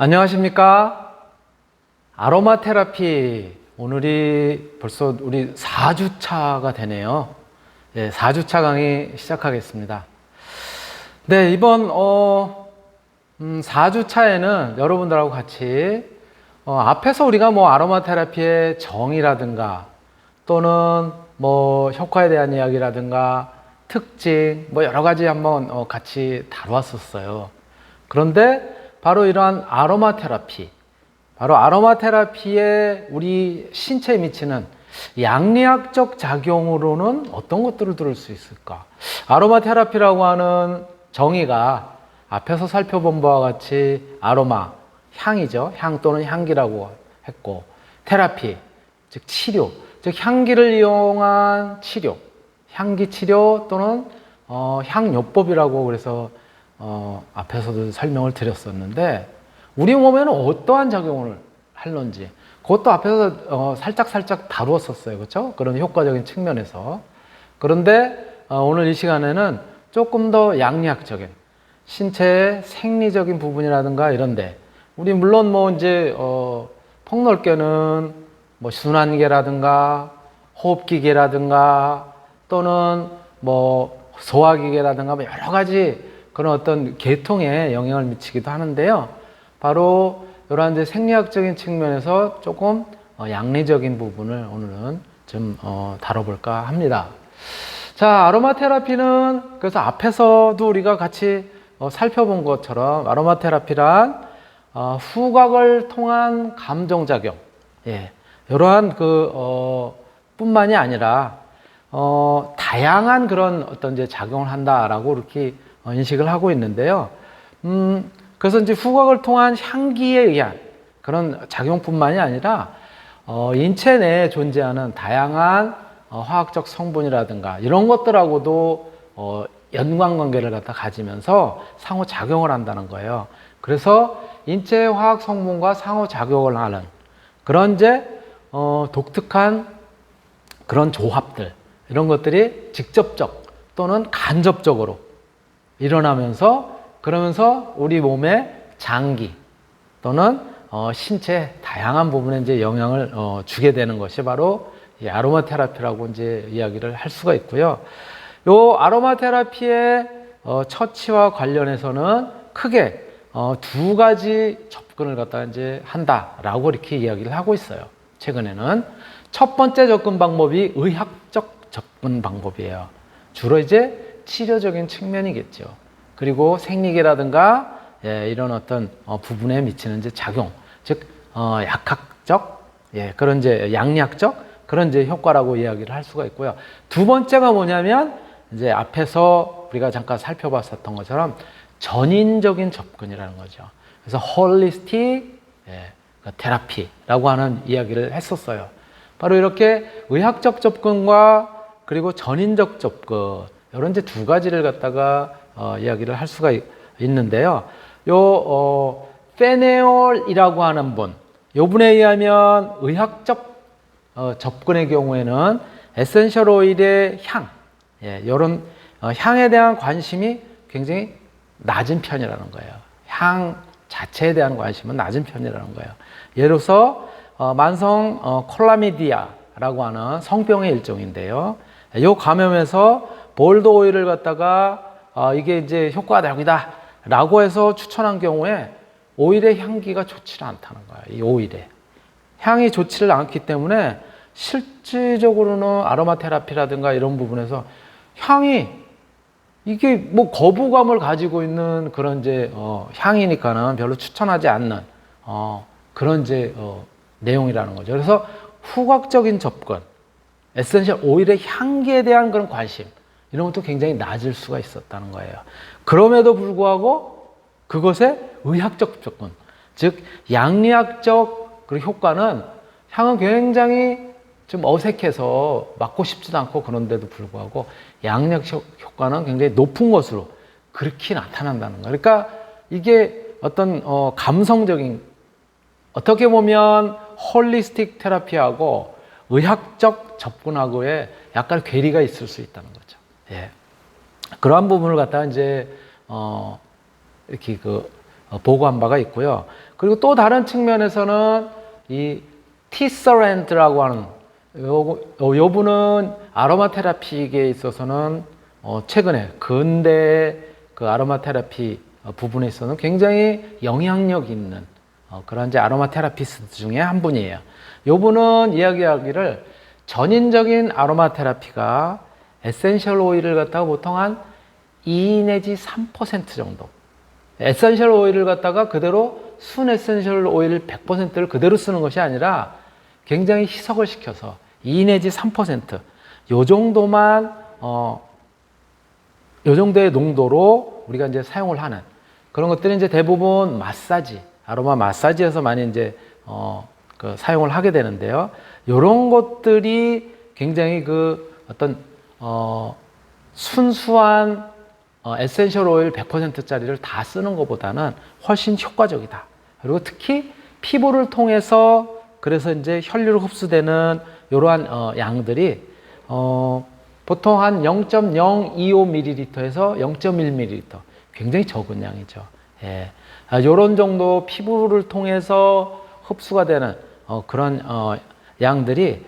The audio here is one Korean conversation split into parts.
안녕하십니까? 아로마 테라피 오늘이 벌써 우리 4주차가 되네요. 4주차 강의 시작하겠습니다. 네, 이번 4주차에는 여러분들하고 같이 앞에서 우리가 뭐 아로마 테라피의 정의라든가 또는 뭐 효과에 대한 이야기라든가 특징 뭐 여러 가지 한번 같이 다루었었어요. 그런데 바로 이러한 아로마 테라피, 바로 아로마 테라피에 우리 신체에 미치는 양리학적 작용으로는 어떤 것들을 들을 수 있을까? 아로마 테라피라고 하는 정의가 앞에서 살펴본 바와 같이 아로마, 향이죠. 향 또는 향기라고 했고, 테라피, 즉 치료, 즉 향기를 이용한 치료, 향기 치료 또는 향요법이라고 그래서 앞에서도 설명을 드렸었는데, 우리 몸에는 어떠한 작용을 하는지 그것도 앞에서 살짝 다루었었어요. 그렇죠? 그런 효과적인 측면에서. 그런데 오늘 이 시간에는 조금 더 양리학적인 신체의 생리적인 부분이라든가 이런데, 우리 물론 뭐 이제 폭넓게는 뭐 순환계라든가 호흡기계라든가 또는 뭐 소화기계라든가 뭐 여러 가지 그런 어떤 계통에 영향을 미치기도 하는데요. 바로 이러한 이제 생리학적인 측면에서 조금 양리적인 부분을 오늘은 좀 다뤄볼까 합니다. 자, 아로마 테라피는 그래서 앞에서도 우리가 같이 살펴본 것처럼 아로마 테라피란 후각을 통한 감정작용, 이러한 뿐만이 아니라 다양한 그런 어떤 이제 작용을 한다라고 이렇게 인식을 하고 있는데요. 그래서 이제 후각을 통한 향기에 의한 그런 작용뿐만이 아니라 인체 내에 존재하는 다양한 화학적 성분이라든가 이런 것들하고도 연관관계를 갖다 가지면서 상호작용을 한다는 거예요. 그래서 인체 화학 성분과 상호작용을 하는 그런 이제 독특한 그런 조합들, 이런 것들이 직접적 또는 간접적으로 일어나면서, 그러면서 우리 몸의 장기 또는 신체 다양한 부분에 이제 영향을 주게 되는 것이 바로 이 아로마 테라피라고 이제 이야기를 할 수가 있고요. 요 아로마 테라피의 처치와 관련해서는 크게 두 가지 접근을 갖다가 이제 한다라고 이렇게 이야기를 하고 있어요. 최근에는 첫 번째 접근 방법이 의학적 접근 방법이에요. 주로 이제 치료적인 측면이겠죠. 그리고 생리계라든가 이런 어떤 부분에 미치는 이제 작용, 즉 약학적, 그런 이제 양리학적 그런 이제 효과라고 이야기를 할 수가 있고요. 두 번째가 뭐냐면 이제 앞에서 우리가 잠깐 살펴봤었던 것처럼 전인적인 접근이라는 거죠. 그래서 홀리스틱 테라피라고 하는 이야기를 했었어요. 바로 이렇게 의학적 접근과 그리고 전인적 접근, 이런 이제 두 가지를 갖다가 이야기를 할 수가 있는데요. 페네올이라고 하는 분, 요 분에 의하면 의학적 접근의 경우에는 에센셜 오일의 향, 이런 향에 대한 관심이 굉장히 낮은 편이라는 거예요. 향 자체에 대한 관심은 낮은 편이라는 거예요. 예를 들어서 만성 콜라미디아라고 하는 성병의 일종인데요. 이 감염에서 볼드 오일을 갖다가 이게 이제 효과가 여기다 라고 해서 추천한 경우에 오일의 향기가 좋지를 않다는 거예요. 이 오일의 향이 좋지를 않기 때문에 실질적으로는 아로마 테라피라든가 이런 부분에서 향이 이게 뭐 거부감을 가지고 있는 그런 이제 향이니까는 별로 추천하지 않는 그런 이제 내용이라는 거죠. 그래서 후각적인 접근, 에센셜 오일의 향기에 대한 그런 관심, 이런 것도 굉장히 낮을 수가 있었다는 거예요. 그럼에도 불구하고 그것의 의학적 접근, 즉 양리학적 그 효과는, 향은 굉장히 좀 어색해서 맡고 싶지도 않고 그런데도 불구하고 양리학적 효과는 굉장히 높은 것으로 그렇게 나타난다는 거예요. 그러니까 이게 어떤 감성적인, 어떻게 보면 홀리스틱 테라피하고 의학적 접근하고의 약간 괴리가 있을 수 있다는 거죠. 그러한 부분을 갖다가 이제 이렇게 보고한 바가 있고요. 그리고 또 다른 측면에서는 이 티서랜드라고 하는 요 분은 아로마 테라피에 있어서는 최근에 근대 그 아로마 테라피 부분에 있어서는 굉장히 영향력 있는 그런 이제 아로마 테라피스트 중에 한 분이에요. 요 분은 이야기하기를 전인적인 아로마 테라피가 에센셜 오일을 갖다가 보통 한 2 내지 3% 정도. 에센셜 오일을 갖다가 그대로 순 에센셜 오일 100%를 그대로 쓰는 것이 아니라 굉장히 희석을 시켜서 2 내지 3%. 요 정도만, 요 정도의 농도로 우리가 이제 사용을 하는 그런 것들이 이제 대부분 마사지, 아로마 마사지에서 많이 이제, 사용을 하게 되는데요. 요런 것들이 굉장히 그 어떤, 순수한 에센셜 오일 100%짜리를 다 쓰는 것보다는 훨씬 효과적이다. 그리고 특히 피부를 통해서 그래서 이제 혈류로 흡수되는 이러한 양들이 보통 한 0.025ml에서 0.1ml 굉장히 적은 양이죠. 예. 이런 정도 피부를 통해서 흡수가 되는 그런 양들이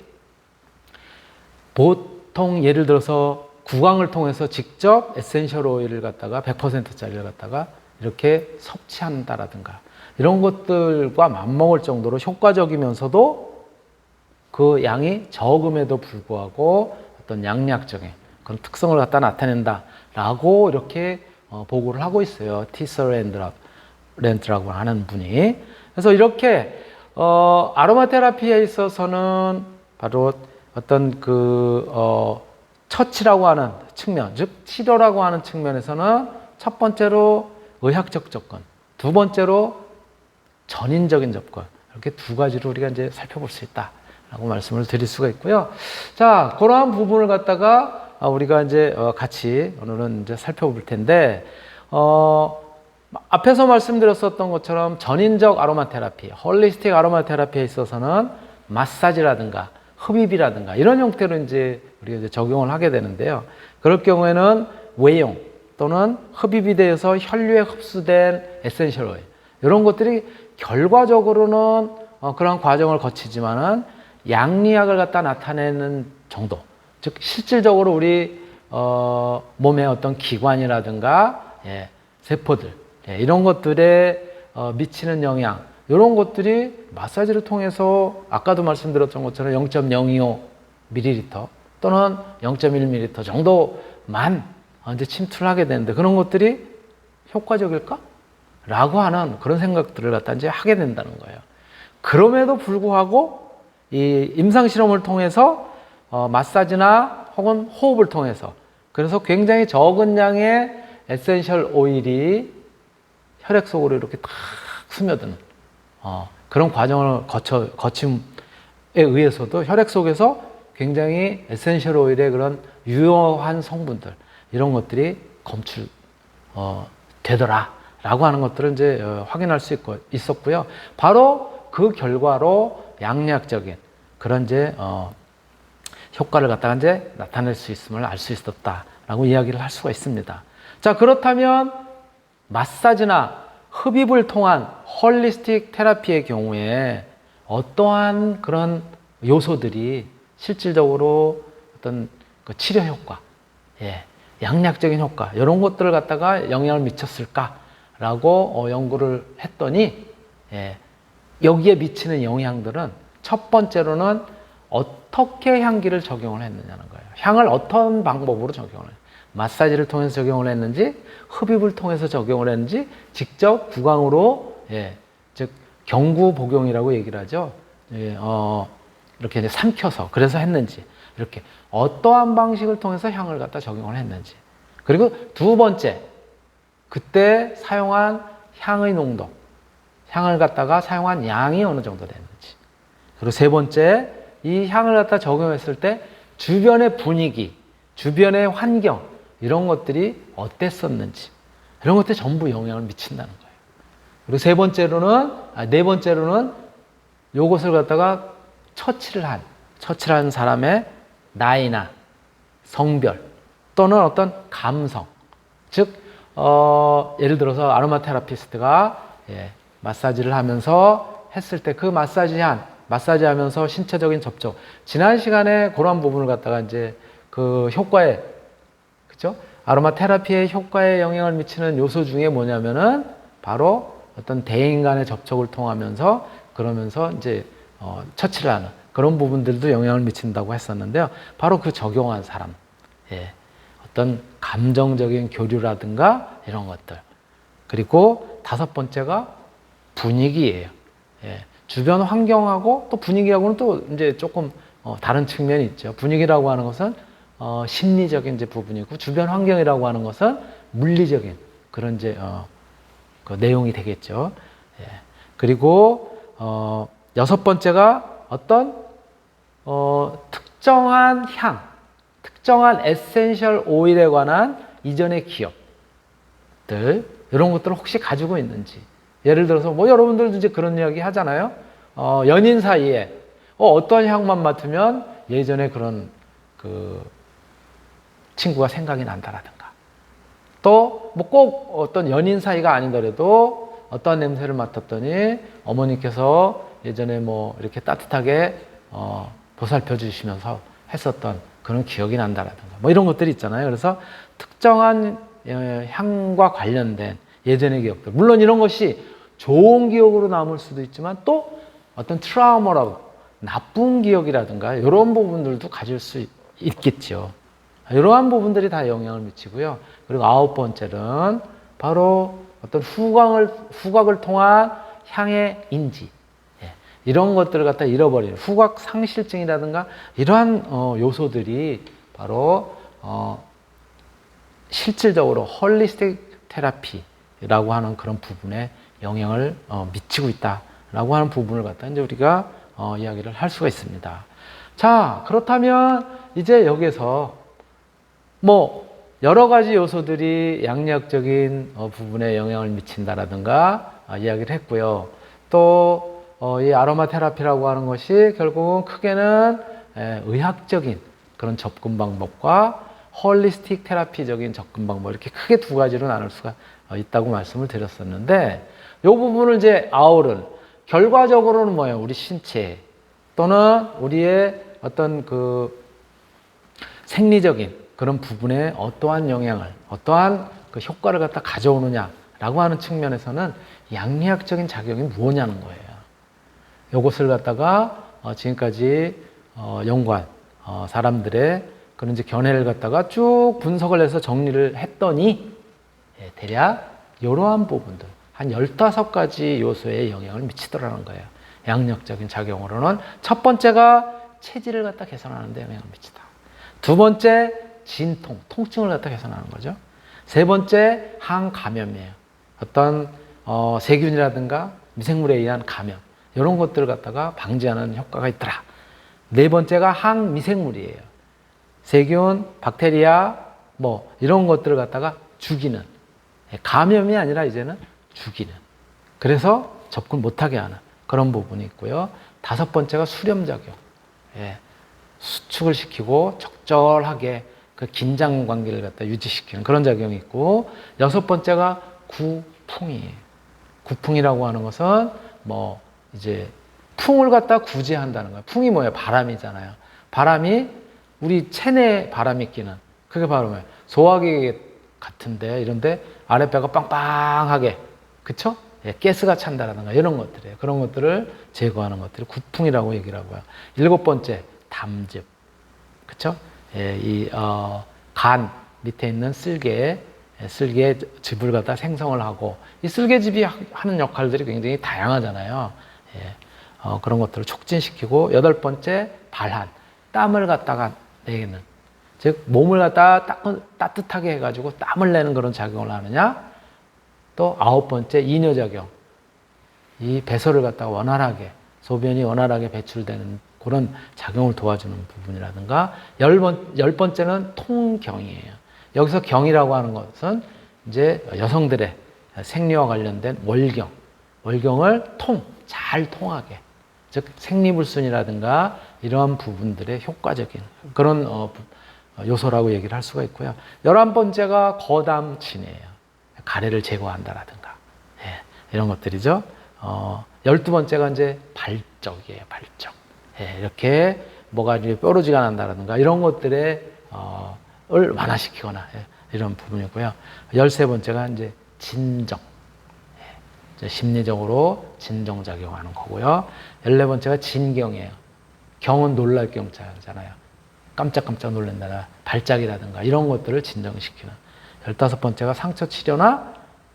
보통 예를 들어서 구강을 통해서 직접 에센셜 오일을 갖다가 100%짜리를 갖다가 이렇게 섭취한다라든가 이런 것들과 맞먹을 정도로 효과적이면서도 그 양이 적음에도 불구하고 어떤 양약적인 그런 특성을 갖다 나타낸다라고 이렇게 보고를 하고 있어요. 티서랜드라고 하는 분이. 그래서 이렇게 아로마 테라피에 있어서는 바로 어떤 처치라고 하는 측면, 즉 치료라고 하는 측면에서는 첫 번째로 의학적 접근, 두 번째로 전인적인 접근, 이렇게 두 가지로 우리가 이제 살펴볼 수 있다라고 말씀을 드릴 수가 있고요. 자, 그러한 부분을 갖다가 우리가 이제 같이 오늘은 이제 살펴볼 텐데, 앞에서 말씀드렸었던 것처럼 전인적 아로마 테라피, 홀리스틱 아로마 테라피에 있어서는 마사지라든가 흡입이라든가 이런 형태로 이제 우리가 이제 적용을 하게 되는데요. 그럴 경우에는 외용 또는 흡입이 되어서 혈류에 흡수된 에센셜 오일 이런 것들이 결과적으로는 그런 과정을 거치지만은 양리학을 갖다 나타내는 정도, 즉 실질적으로 우리 몸의 어떤 기관이라든가 세포들 이런 것들에 미치는 영향 이런 것들이 마사지를 통해서 아까도 말씀드렸던 것처럼 0.025ml 또는 0.1ml 정도만 이제 침투를 하게 되는데 그런 것들이 효과적일까? 라고 하는 그런 생각들을 갖다 이제 하게 된다는 거예요. 그럼에도 불구하고 이 임상 실험을 통해서 마사지나 혹은 호흡을 통해서 그래서 굉장히 적은 양의 에센셜 오일이 혈액 속으로 이렇게 탁 스며드는 그런 과정을 거침에 의해서도 혈액 속에서 굉장히 에센셜 오일의 그런 유효한 성분들 이런 것들이 검출 되더라라고 하는 것들을 이제 확인할 수 있었고요. 바로 그 결과로 양리학적인 그런 이제 효과를 갖다가 이제 나타낼 수 있음을 알 수 있었다라고 이야기를 할 수가 있습니다. 자, 그렇다면 마사지나 흡입을 통한 홀리스틱 테라피의 경우에 어떠한 그런 요소들이 실질적으로 어떤 그 치료 효과, 양약적인 효과 이런 것들을 갖다가 영향을 미쳤을까라고 연구를 했더니 여기에 미치는 영향들은 첫 번째로는 어떻게 향기를 적용을 했느냐는 거예요. 향을 어떤 방법으로 적용을 했는지, 마사지를 통해서 적용을 했는지, 흡입을 통해서 적용을 했는지, 직접 구강으로, 즉 경구 복용이라고 얘기를 하죠. 이렇게 이제 삼켜서 그래서 했는지, 이렇게 어떠한 방식을 통해서 향을 갖다 적용을 했는지. 그리고 두 번째, 그때 사용한 향의 농도, 향을 갖다가 사용한 양이 어느 정도 됐는지. 그리고 세 번째, 이 향을 갖다 적용했을 때 주변의 분위기, 주변의 환경 이런 것들이 어땠었는지 이런 것들이 전부 영향을 미친다는 거예요. 그리고 네 번째로는 요것을 갖다가 처치를 한 사람의 나이나 성별 또는 어떤 감성, 즉 예를 들어서 아로마 테라피스트가 마사지를 하면서 했을 때 그 마사지 하면서 신체적인 접촉. 지난 시간에 그런 부분을 갖다가 이제 그 효과에, 그죠? 아로마 테라피의 효과에 영향을 미치는 요소 중에 뭐냐면은 바로 어떤 대인 간의 접촉을 통하면서 그러면서 이제 처치를 하는 그런 부분들도 영향을 미친다고 했었는데요. 바로 그 적용한 사람, 어떤 감정적인 교류라든가 이런 것들. 그리고 다섯 번째가 분위기예요. 주변 환경하고 또 분위기하고는 또 이제 조금 다른 측면이 있죠. 분위기라고 하는 것은 심리적인 이제 부분이고 주변 환경이라고 하는 것은 물리적인 그런 이제 그 내용이 되겠죠. 그리고 여섯 번째가 어떤 특정한 향, 특정한 에센셜 오일에 관한 이전의 기억들 이런 것들을 혹시 가지고 있는지. 예를 들어서 뭐 여러분들도 이제 그런 이야기 하잖아요. 연인 사이에 어떤 향만 맡으면 예전에 그런 그 친구가 생각이 난다라든가. 또 뭐 꼭 어떤 연인 사이가 아니더라도 어떤 냄새를 맡았더니 어머니께서 예전에 뭐 이렇게 따뜻하게 보살펴 주시면서 했었던 그런 기억이 난다라든가. 뭐 이런 것들이 있잖아요. 그래서 특정한 향과 관련된 예전의 기억들. 물론 이런 것이 좋은 기억으로 남을 수도 있지만 또 어떤 트라우마라고 나쁜 기억이라든가 이런 부분들도 가질 수 있겠죠. 이러한 부분들이 다 영향을 미치고요. 그리고 아홉 번째는 바로 어떤 후각을 통한 향의 인지. 이런 것들을 갖다 잃어버리는 후각 상실증이라든가 이러한 요소들이 바로 실질적으로 홀리스틱 테라피라고 하는 그런 부분에 영향을 미치고 있다라고 하는 부분을 갖다 이제 우리가 이야기를 할 수가 있습니다. 자, 그렇다면 이제 여기서 뭐 여러 가지 요소들이 양리학적인 부분에 영향을 미친다라든가 이야기를 했고요. 또 이 아로마 테라피라고 하는 것이 결국은 크게는 의학적인 그런 접근 방법과 홀리스틱 테라피적인 접근 방법 이렇게 크게 두 가지로 나눌 수가 있다고 말씀을 드렸었는데 이 부분을 이제 아우른 결과적으로는 뭐예요? 우리 신체 또는 우리의 어떤 그 생리적인 그런 부분에 어떠한 영향을 어떠한 그 효과를 갖다 가져오느냐라고 하는 측면에서는 양리학적인 작용이 무엇냐는 거예요. 이것을 갖다가 지금까지 연구한 사람들의 그런 이제 견해를 갖다가 쭉 분석을 해서 정리를 했더니 대략 이러한 부분들 한 15가지 요소에 영향을 미치더라는 거예요. 양력적인 작용으로는 첫 번째가 체질을 갖다 개선하는 데 영향을 미치다. 두 번째 진통, 통증을 갖다 개선하는 거죠. 세 번째 항감염이에요. 어떤 세균이라든가 미생물에 의한 감염 이런 것들을 갖다가 방지하는 효과가 있더라. 네 번째가 항미생물이에요. 세균, 박테리아 뭐 이런 것들을 갖다가 죽이는 감염이 아니라 이제는 죽이는 그래서 접근 못하게 하는 그런 부분이 있고요. 다섯 번째가 수렴작용. 수축을 시키고 적절하게 그 긴장 관계를 갖다 유지시키는 그런 작용이 있고 여섯 번째가 구풍이에요. 구풍이라고 하는 것은 뭐 이제 풍을 갖다 구제한다는 거예요. 풍이 뭐예요? 바람이잖아요. 바람이 우리 체내에 바람이 끼는 그게 바로 뭐예요? 소화기 같은데 이런데 아랫배가 빵빵하게 그쵸? 가스가 찬다라든가 이런 것들이에요. 그런 것들을 제거하는 것들이 구풍이라고 얘기를 하고요. 일곱 번째 담즙 그쵸? 간 밑에 있는 쓸개 즙을 갖다 생성을 하고 이 쓸개즙이 하는 역할들이 굉장히 다양하잖아요. 그런 것들을 촉진시키고 여덟 번째 발한 땀을 갖다가 내는 즉 몸을 갖다 따뜻하게 해가지고 땀을 내는 그런 작용을 하느냐 또 아홉 번째 이뇨작용 이 배설을 갖다가 원활하게 소변이 원활하게 배출되는 그런 작용을 도와주는 부분이라든가 열 번째는 통경이에요. 여기서 경이라고 하는 것은 이제 여성들의 생리와 관련된 월경을 잘 통하게 즉 생리불순이라든가 이러한 부분들의 효과적인 그런 요소라고 얘기를 할 수가 있고요. 11번째가 거담진이에요. 가래를 제거한다라든가 이런 것들이죠. 12번째가 이제 발적이에요, 발적. 예, 이렇게 뭐가 이제 뾰루지가 난다든가 이런 것들을 완화시키거나 이런 부분이고요. 13번째가 이제 진정. 이제 심리적으로 진정작용하는 거고요. 14번째가 진경이에요. 경은 놀랄 경자잖아요. 깜짝깜짝 놀란다나 발작이라든가 이런 것들을 진정시키는. 15번째가 상처 치료나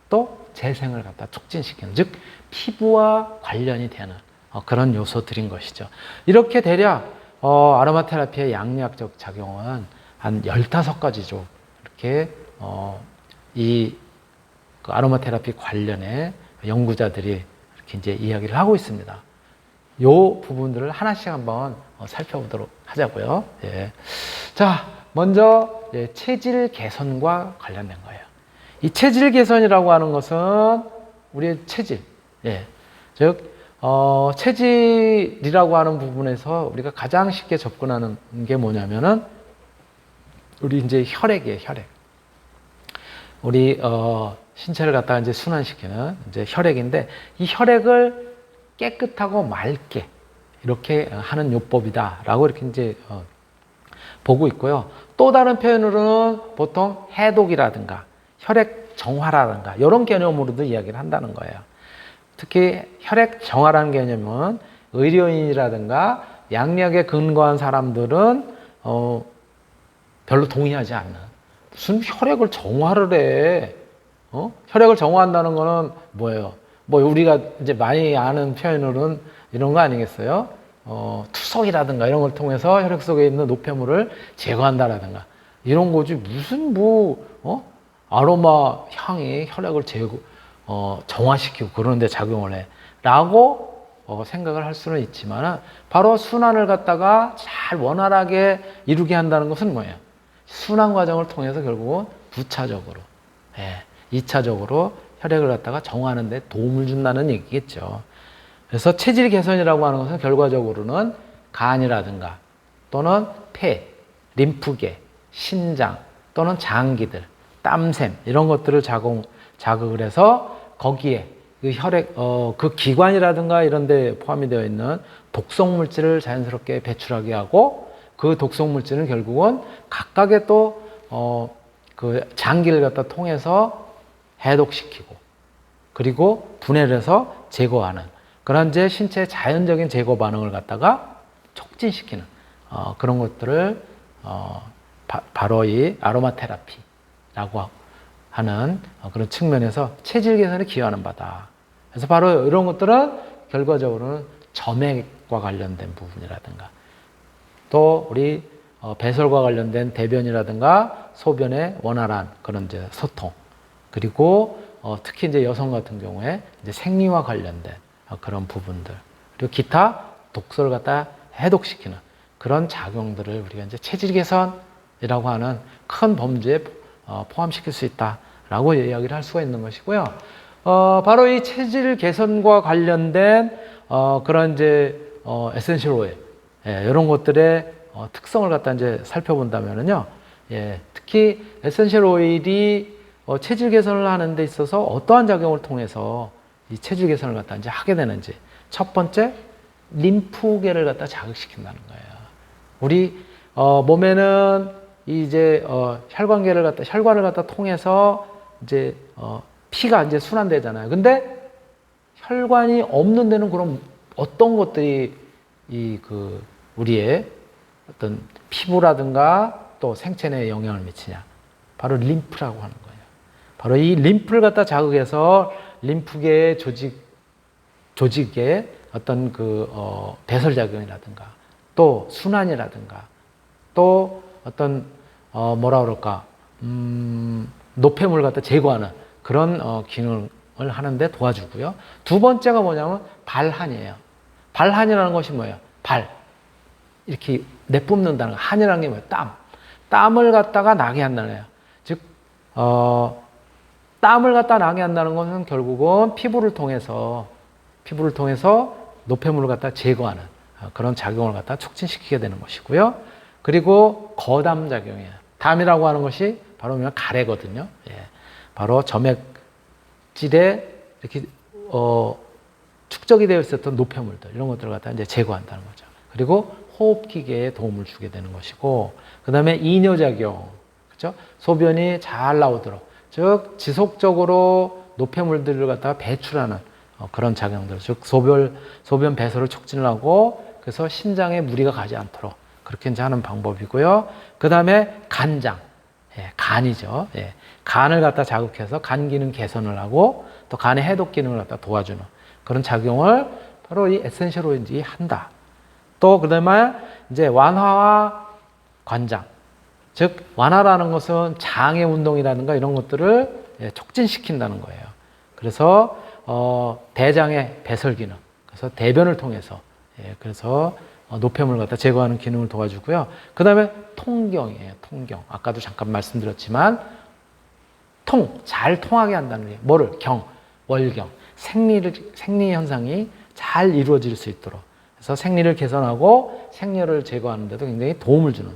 또 재생을 갖다 촉진시키는, 즉 피부와 관련이 되는 그런 요소들인 것이죠. 이렇게 대략 아로마 테라피의 양리학적 작용은 한 15가지죠. 이렇게 그 아로마 테라피 관련해 연구자들이 이렇게 이제 이야기를 하고 있습니다. 요 부분들을 하나씩 한번 살펴보도록 하자고요. 예. 자, 먼저 체질 개선과 관련된 거예요. 이 체질 개선이라고 하는 것은 우리의 체질, 즉 체질이라고 하는 부분에서 우리가 가장 쉽게 접근하는 게 뭐냐면은 우리 이제 혈액이에요, 혈액. 우리 신체를 갖다가 이제 순환시키는 이제 혈액인데, 이 혈액을 깨끗하고 맑게 이렇게 하는 요법이다라고 이렇게 이제 보고 있고요. 또 다른 표현으로는 보통 해독이라든가 혈액 정화라든가 이런 개념으로도 이야기를 한다는 거예요. 특히 혈액 정화라는 개념은 의료인이라든가 양리학에 근거한 사람들은 별로 동의하지 않는, 무슨 혈액을 정화를 해? 혈액을 정화한다는 거는 뭐예요? 뭐 우리가 이제 많이 아는 표현으로는 이런 거 아니겠어요? 투석이라든가 이런 걸 통해서 혈액 속에 있는 노폐물을 제거한다라든가 이런 거지, 무슨 아로마 향이 혈액을 정화시키고 그런 데 작용을 해 라고 생각을 할 수는 있지만, 바로 순환을 갖다가 잘 원활하게 이루게 한다는 것은 뭐예요? 순환 과정을 통해서 결국은 부차적으로, 2차적으로 혈액을 갖다가 정화하는 데 도움을 준다는 얘기겠죠. 그래서 체질 개선이라고 하는 것은 결과적으로는 간이라든가 또는 폐, 림프계, 신장 또는 장기들, 땀샘 이런 것들을 자극을 해서 거기에 그 혈액, 그 기관이라든가 이런 데 포함이 되어 있는 독성 물질을 자연스럽게 배출하게 하고, 그 독성 물질은 결국은 각각의 또 그 장기를 갖다 통해서 해독시키고 그리고 분해를 해서 제거하는 그런 이제 신체의 자연적인 제거 반응을 갖다가 촉진시키는 그런 것들을 바로 이 아로마 테라피라고 하는 그런 측면에서 체질 개선에 기여하는 바다. 그래서 바로 이런 것들은 결과적으로는 점액과 관련된 부분이라든가 또 우리 배설과 관련된 대변이라든가 소변의 원활한 그런 이제 소통, 그리고 특히 이제 여성 같은 경우에 이제 생리와 관련된 그런 부분들, 그리고 기타 독소를 갖다 해독시키는 그런 작용들을 우리가 이제 체질 개선이라고 하는 큰 범주에 포함시킬 수 있다라고 이야기를 할 수가 있는 것이고요. 바로 이 체질 개선과 관련된 그런 이제 에센셜 오일, 이런 것들의 특성을 갖다 이제 살펴본다면은요, 특히 에센셜 오일이 체질 개선을 하는 데 있어서 어떠한 작용을 통해서 이 체질 개선을 갖다 이제 하게 되는지. 첫 번째, 림프계를 갖다 자극시킨다는 거예요. 우리 몸에는 이제 혈관을 갖다 통해서 이제 피가 이제 순환되잖아요. 근데 혈관이 없는 데는 그럼 어떤 것들이 우리의 어떤 피부라든가 또 생체 내에 영향을 미치냐? 바로 림프라고 하는 거예요. 바로 이 림프를 갖다 자극해서 림프계의 조직의 어떤 배설 작용이라든가 또 순환이라든가 또 어떤 노폐물을 갖다 제거하는 그런 기능을 하는데 도와주고요. 두 번째가 뭐냐면 발한이에요. 발한이라는 것이 뭐예요? 이렇게 내뿜는다는 거. 한이라는 게 뭐예요? 땀을 갖다가 나게 한다는 거예요. 즉 땀을 갖다 나게 한다는 것은 결국은 피부를 통해서 노폐물을 갖다 제거하는 그런 작용을 갖다 촉진시키게 되는 것이고요. 그리고 거담 작용이에요. 담이라고 하는 것이 바로 가래거든요. 바로 점액질에 이렇게 축적이 되어 있었던 노폐물들 이런 것들을 갖다 이제 제거한다는 거죠. 그리고 호흡기계에 도움을 주게 되는 것이고, 그 다음에 이뇨작용, 그렇죠? 소변이 잘 나오도록, 즉 지속적으로 노폐물들을 갖다가 배출하는 그런 작용들, 즉 소변 배설을 촉진을 하고, 그래서 신장에 무리가 가지 않도록 그렇게 이제 하는 방법이고요. 그 다음에 간장, 간이죠. 간을 갖다 자극해서 간 기능 개선을 하고 또 간의 해독 기능을 갖다 도와주는 그런 작용을 바로 이 에센셜 오일이 한다. 또 그다음에 이제 완화와 관장, 즉 완화라는 것은 장의 운동이라든가 이런 것들을 촉진시킨다는 거예요. 그래서 대장의 배설 기능, 그래서 대변을 통해서 그래서 노폐물을 갖다 제거하는 기능을 도와주고요. 그 다음에 통경이에요. 통경. 아까도 잠깐 말씀드렸지만 잘 통하게 한다는 게 뭐를? 월경. 생리 현상이 잘 이루어질 수 있도록. 그래서 생리를 개선하고 생열을 제거하는 데도 굉장히 도움을 주는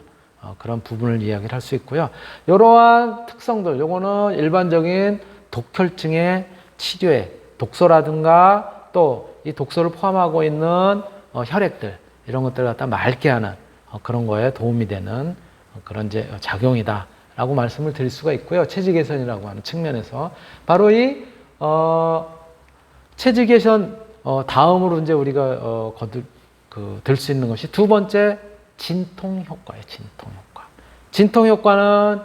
그런 부분을 이야기를 할 수 있고요. 이러한 특성들, 요거는 일반적인 독혈증의 치료에 독소라든가 또 이 독소를 포함하고 있는 혈액들 이런 것들을 갖다 맑게 하는 그런 거에 도움이 되는 그런 이제 작용이다라고 말씀을 드릴 수가 있고요. 체질 개선이라고 하는 측면에서 바로 이 체질 개선 다음으로 이제 우리가 들 수 있는 것이 두 번째 진통 효과예요. 진통 효과. 진통 효과는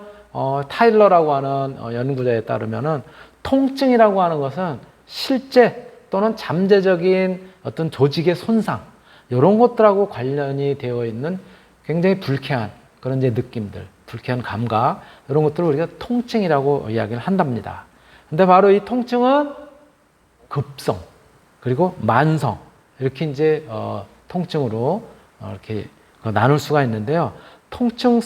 타일러라고 하는 연구자에 따르면은 통증이라고 하는 것은 실제 또는 잠재적인 어떤 조직의 손상 이런 것들하고 관련이 되어 있는 굉장히 불쾌한 그런 이제 느낌들, 불쾌한 감각 이런 것들을 우리가 통증이라고 이야기를 한답니다. 근데 바로 이 통증은 급성 그리고 만성 이렇게 이제 통증으로 이렇게 나눌 수가 있는데요. 통증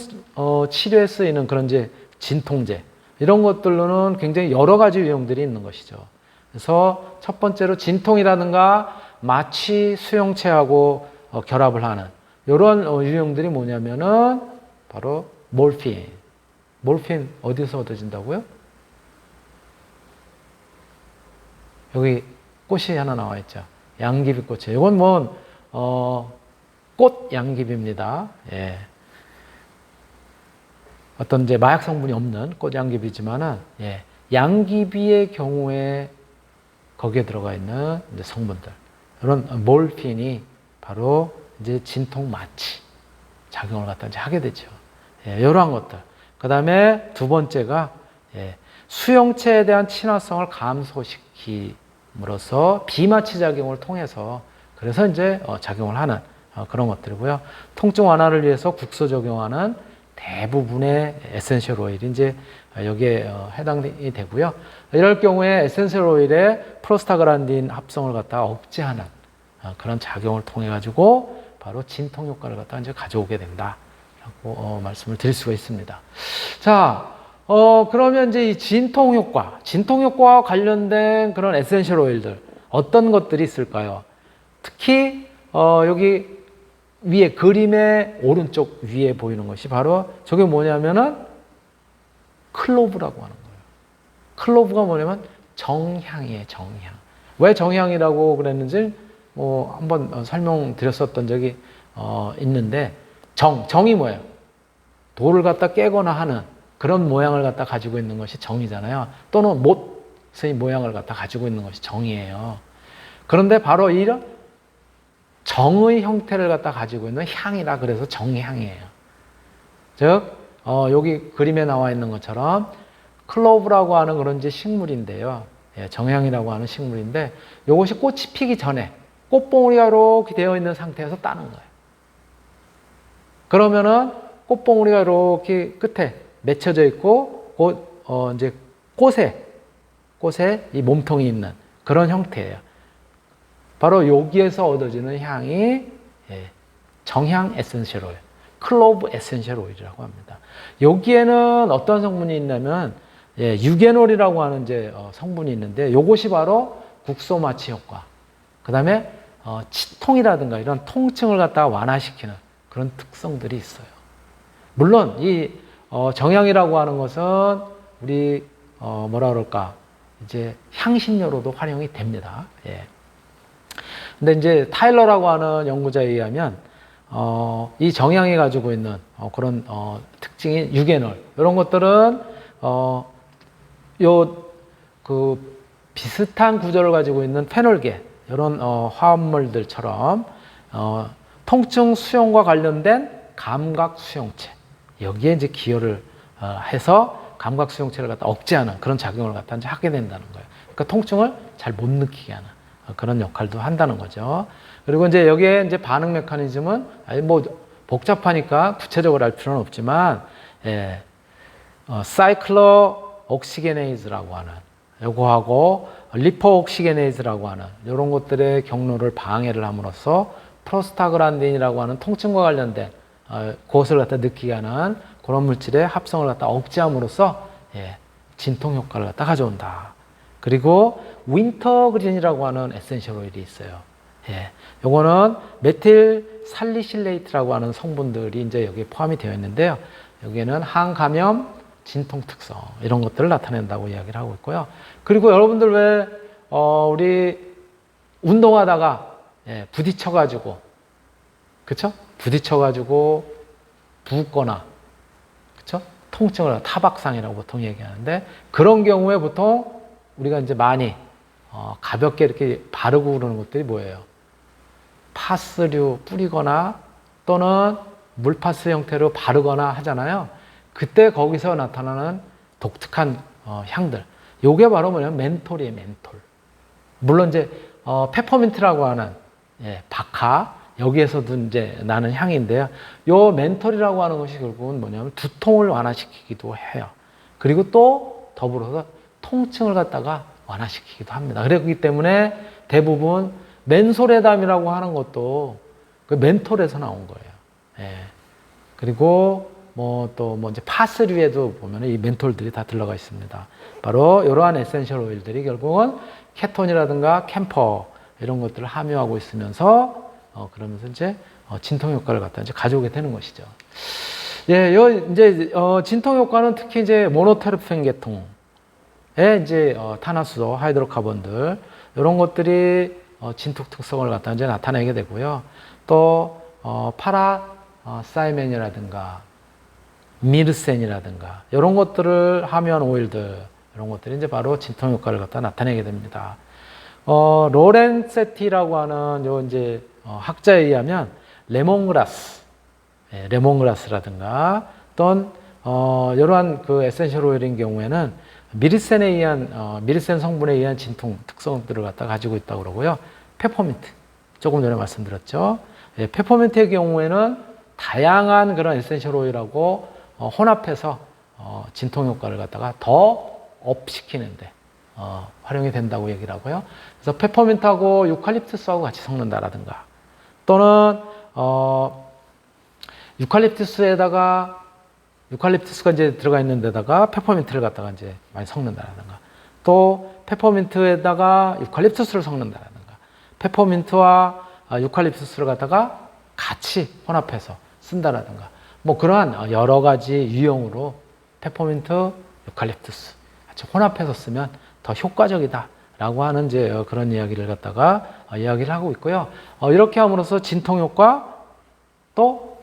치료에 쓰이는 그런 이제 진통제 이런 것들로는 굉장히 여러 가지 유형들이 있는 것이죠. 그래서 첫 번째로 진통이라든가 마취 수용체하고 결합을 하는 이런 유형들이 뭐냐면은 바로 몰핀. 몰핀 어디서 얻어진다고요? 여기 꽃이 하나 나와 있죠. 양귀비 꽃이에요. 이건 꽃 양귀비입니다. 예. 어떤 이제 마약 성분이 없는 꽃 양귀비지만은 양귀비의 경우에 거기에 들어가 있는 이제 성분들 이런 몰핀이 바로 이제 진통 마취 작용을 갖다 이제 하게 되죠. 이러한 것들. 그 다음에 두 번째가 수용체에 대한 친화성을 감소시킴으로써 비마취 작용을 통해서 그래서 이제 작용을 하는 그런 것들이고요. 통증 완화를 위해서 국소 적용하는 대부분의 에센셜 오일이 이제 여기에 해당이 되고요. 이럴 경우에 에센셜 오일의 프로스타글란딘 합성을 갖다 억제하는 그런 작용을 통해 가지고 바로 진통 효과를 갖다 이제 가져오게 된다라고 말씀을 드릴 수가 있습니다. 자, 그러면 이제 이 진통 효과와 관련된 그런 에센셜 오일들 어떤 것들이 있을까요? 특히 여기 위에 그림의 오른쪽 위에 보이는 것이 바로 저게 뭐냐면은 클로브라고 하는 거예요. 클로브가 뭐냐면 정향이에요. 정향. 왜 정향이라고 그랬는지 한번 설명드렸었던 적이 있는데 정이 뭐예요? 돌을 갖다 깨거나 하는 그런 모양을 갖다 가지고 있는 것이 정이잖아요. 또는 못의 모양을 갖다 가지고 있는 것이 정이에요. 그런데 바로 이런 정의 형태를 갖다 가지고 있는 향이라 그래서 정향이에요. 즉 여기 그림에 나와 있는 것처럼 클로브라고 하는 그런 이제 식물인데요. 정향이라고 하는 식물인데 이것이 꽃이 피기 전에 꽃봉오리가 이렇게 되어 있는 상태에서 따는 거예요. 그러면은 꽃봉오리가 이렇게 끝에 맺혀져 있고 이제 꽃에 이 몸통이 있는 그런 형태예요. 바로 여기에서 얻어지는 향이 정향 에센셜 오일, 클로브 에센셜 오일이라고 합니다. 여기에는 어떤 성분이 있냐면 유게놀이라고 하는 이제 성분이 있는데 이것이 바로 국소 마취 효과. 그다음에 치통이라든가 이런 통증을 갖다가 완화시키는 그런 특성들이 있어요. 물론 이 정향이라고 하는 것은 우리 뭐라 그럴까 이제 향신료로도 활용이 됩니다. 예. 근데 이제 타일러라고 하는 연구자에 의하면 이 정향이 가지고 있는 그런 특징인 유게놀 이런 것들은 그 비슷한 구조를 가지고 있는 페놀계 이런 화합물들처럼 통증 수용과 관련된 감각 수용체 여기에 이제 기여를 해서 감각 수용체를 갖다 억제하는 그런 작용을 갖다 이제 하게 된다는 거예요. 그러니까 통증을 잘 못 느끼게 하는 그런 역할도 한다는 거죠. 그리고 이제 여기에 이제 반응 메커니즘은 뭐 복잡하니까 구체적으로 알 필요는 없지만 사이클로 옥시게네이즈라고 하는 요거하고 리포 옥시게네이즈라고 하는 이런 것들의 경로를 방해를 함으로써 프로스타그란딘이라고 하는 통증과 관련된 그것을 갖다 느끼게 하는 그런 물질의 합성을 갖다 억제함으로써 진통 효과를 갖다 가져온다. 그리고 윈터그린이라고 하는 에센셜 오일이 있어요. 요거는 메틸 살리실레이트라고 하는 성분들이 이제 여기에 포함이 되어 있는데요. 여기에는 항감염, 진통 특성 이런 것들을 나타낸다고 이야기를 하고 있고요. 그리고 여러분들 왜 우리 운동하다가 부딪혀가지고 그쵸? 부딪혀가지고 붓거나 그쵸? 통증을 타박상이라고 보통 얘기하는데 그런 경우에 보통 우리가 이제 많이 가볍게 이렇게 바르고 그러는 것들이 뭐예요? 파스류 뿌리거나 또는 물파스 형태로 바르거나 하잖아요. 그때 거기서 나타나는 독특한 향들. 요게 바로 뭐냐면 멘톨이에요, 멘톨. 물론 이제 페퍼민트라고 하는 박하 여기에서도 이제 나는 향인데요. 요 멘톨이라고 하는 것이 결국은 뭐냐면 두통을 완화시키기도 해요. 그리고 또 더불어서 통증을 갖다가 완화시키기도 합니다. 그렇기 때문에 대부분 맨소레담이라고 하는 것도 그 멘톨에서 나온 거예요. 그리고 이제 파스류에도 보면 이 멘톨들이 다 들어가 있습니다. 바로 이러한 에센셜 오일들이 결국은 케톤이라든가 캠퍼 이런 것들을 함유하고 있으면서 그러면서 이제 진통 효과를 갖다 이제 가져오게 되는 것이죠. 이제 진통 효과는 특히 이제 모노테르펜 계통의 이제 탄화수소, 하이드로카본들 이런 것들이 진통 특성을 갖다 이제 나타내게 되고요. 또 파라사이멘이라든가 미르센이라든가 이런 것들을 함유한 오일들 이런 것들이 이제 바로 진통 효과를 갖다 나타내게 됩니다. 로렌세티라고 하는 요 이제 학자에 의하면 레몬그라스라든가 또는 이러한 그 에센셜 오일인 경우에는 미르센에 의한 미르센 성분에 의한 진통 특성들을 갖다 가지고 있다고 그러고요. 페퍼민트 조금 전에 말씀드렸죠. 페퍼민트의 경우에는 다양한 그런 에센셜 오일하고 혼합해서 진통 효과를 갖다가 더 업시키는데 활용이 된다고 얘기를 하고요. 그래서 페퍼민트하고 유칼립투스하고 같이 섞는다라든가 또는 유칼립투스가 이제 들어가 있는 데다가 페퍼민트를 갖다가 이제 많이 섞는다라든가 또 페퍼민트에다가 유칼립투스를 섞는다라든가 페퍼민트와 유칼립투스를 갖다가 같이 혼합해서 쓴다라든가 뭐 그러한 여러 가지 유형으로 페퍼민트, 유칼립투스 같이 혼합해서 쓰면 더 효과적이다라고 하는 이제 그런 이야기를 갖다가 이야기를 하고 있고요. 이렇게 함으로써 진통 효과 또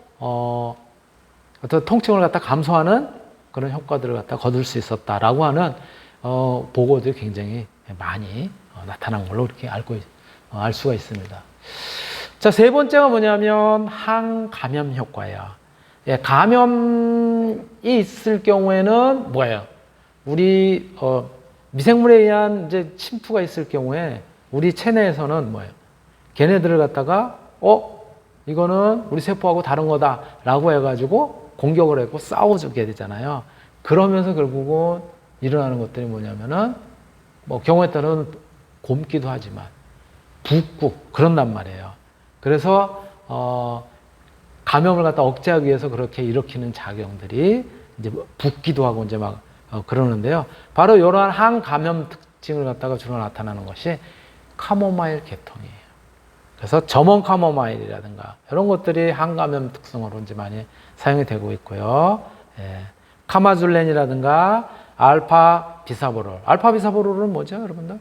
어떤 통증을 갖다 감소하는 그런 효과들을 갖다 거둘 수 있었다라고 하는 보고들이 굉장히 많이 나타난 걸로 이렇게 알 수가 있습니다. 자, 세 번째가 뭐냐면 항감염 효과예요. 감염이 있을 경우에는 뭐예요? 우리 미생물에 의한 이제 침투가 있을 경우에 우리 체내에서는 뭐예요? 걔네들을 갖다가 이거는 우리 세포하고 다른 거다라고 해가지고 공격을 하고 싸워주게 되잖아요. 그러면서 결국은 일어나는 것들이 뭐냐면은 뭐 경우에 따라서는 곪기도 하지만 붓고 그런단 말이에요. 그래서 감염을 갖다 억제하기 위해서 그렇게 일으키는 작용들이 이제 붓기도 하고 이제 막 그러는데요. 바로 이러한 항감염 특징을 갖다가 주로 나타나는 것이 카모마일 계통이에요. 그래서 점원 카모마일이라든가 이런 것들이 항감염 특성으로 이제 많이 사용이 되고 있고요. 카마줄렌이라든가 알파 비사보롤. 알파 비사보롤은 뭐죠, 여러분들?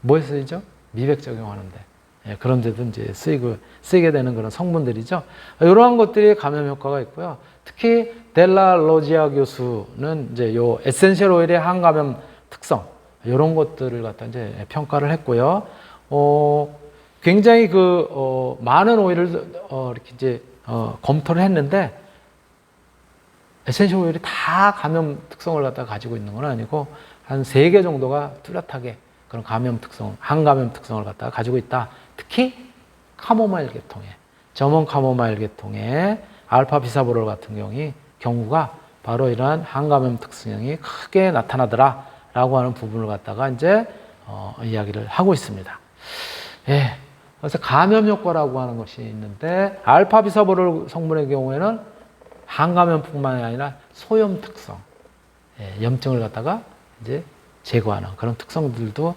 뭐에 쓰이죠? 미백 적용하는데. 예, 그런 데도 이제 쓰이게 되는 그런 성분들이죠. 이러한 것들이 감염 효과가 있고요. 특히 델라 로지아 교수는 이제 요 에센셜 오일의 항감염 특성, 이런 것들을 갖다 이제 평가를 했고요. 굉장히 많은 오일을 이렇게 이제 검토를 했는데, 에센셜 오일이 다 감염 특성을 갖다 가지고 있는 건 아니고, 한 3개 정도가 뚜렷하게 그런 감염 특성, 항감염 특성을 갖다가 가지고 있다. 특히 카모마일 계통의, 점원 카모마일 계통의 알파 비사보롤 같은 경우가 바로 이러한 항감염 특성이 크게 나타나더라 라고 하는 부분을 갖다가 이제 이야기를 하고 있습니다. 예. 그래서 감염 효과라고 하는 것이 있는데, 알파 비사보롤 성분의 경우에는 항감염뿐만 아니라 소염 특성, 예, 염증을 갖다가 이제 제거하는 그런 특성들도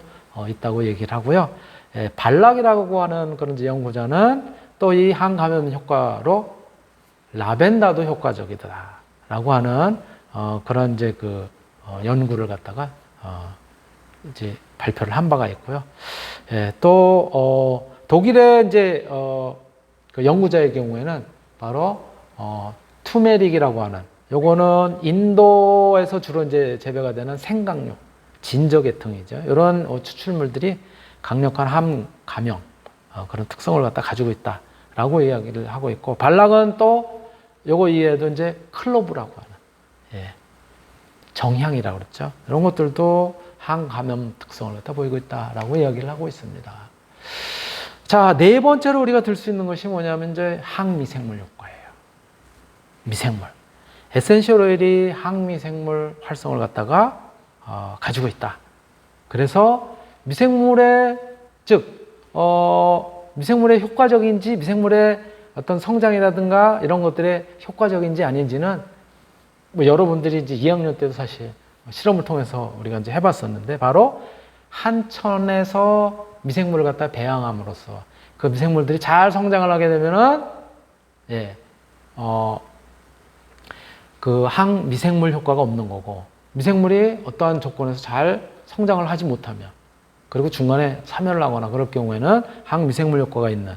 있다고 얘기를 하고요. 예, 발락이라고 하는 그런 이제 연구자는 또 이 항감염 효과로 라벤더도 효과적이다라고 하는 그런 이제 연구를 갖다가 이제 발표를 한 바가 있고요. 예, 또 독일의 이제 그 연구자의 경우에는 바로 투메릭이라고 하는, 요거는 인도에서 주로 이제 재배가 되는 생강류, 진저계통이죠. 이런 추출물들이 강력한 항감염 그런 특성을 갖다 가지고 있다라고 이야기를 하고 있고, 발락은 또 요거 이외에도 이제 클로브라고 하는, 예, 정향이라고 그랬죠. 이런 것들도 항감염 특성을 갖다 보이고 있다라고 이야기를 하고 있습니다. 자, 4번째로 우리가 들 수 있는 것이 뭐냐면 이제 항미생물 효과예요. 미생물. 에센셜 오일이 항미생물 활성을 갖다가 가지고 있다. 그래서 미생물의 미생물의 효과적인지, 미생물의 어떤 성장이라든가 이런 것들의 효과적인지 아닌지는 뭐 여러분들이 이제 2학년 때도 사실 실험을 통해서 우리가 이제 해봤었는데, 바로 한천에서 미생물을 갖다 배양함으로써 그 미생물들이 잘 성장을 하게 되면은, 예, 그 항미생물 효과가 없는 거고, 미생물이 어떠한 조건에서 잘 성장을 하지 못하면, 그리고 중간에 사멸을 하거나 그럴 경우에는 항미생물 효과가 있는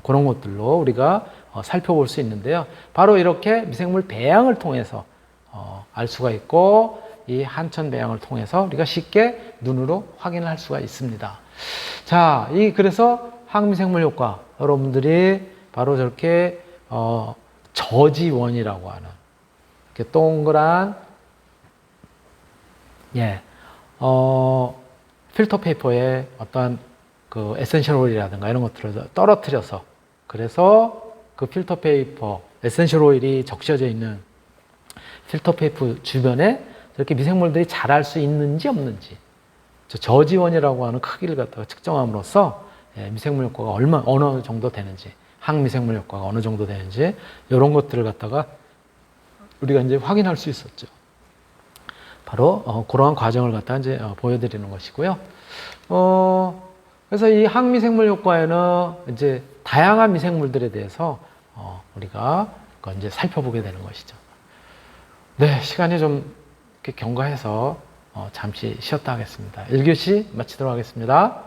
그런 것들로 우리가 살펴볼 수 있는데요. 바로 이렇게 미생물 배양을 통해서 알 수가 있고, 이 한천 배양을 통해서 우리가 쉽게 눈으로 확인을 할 수가 있습니다. 자, 그래서 항미생물 효과, 여러분들이 바로 저렇게 저지원이라고 하는 이렇게 동그란, 예, 필터 페이퍼에 어떠한 그 에센셜 오일이라든가 이런 것들을 떨어뜨려서, 그래서 그 필터 페이퍼, 에센셜 오일이 적셔져 있는 필터 페이퍼 주변에 이렇게 미생물들이 자랄 수 있는지 없는지, 저지원이라고 하는 크기를 갖다가 측정함으로써, 예, 미생물 효과가 어느 정도 되는지, 항미생물 효과가 어느 정도 되는지, 이런 것들을 갖다가 우리가 이제 확인할 수 있었죠. 바로 그러한 과정을 갖다 이제 보여드리는 것이고요. 그래서 이 항미생물 효과에는 이제 다양한 미생물들에 대해서 우리가 이제 살펴보게 되는 것이죠. 네, 시간이 좀 이렇게 경과해서 잠시 쉬었다 하겠습니다. 1교시 마치도록 하겠습니다.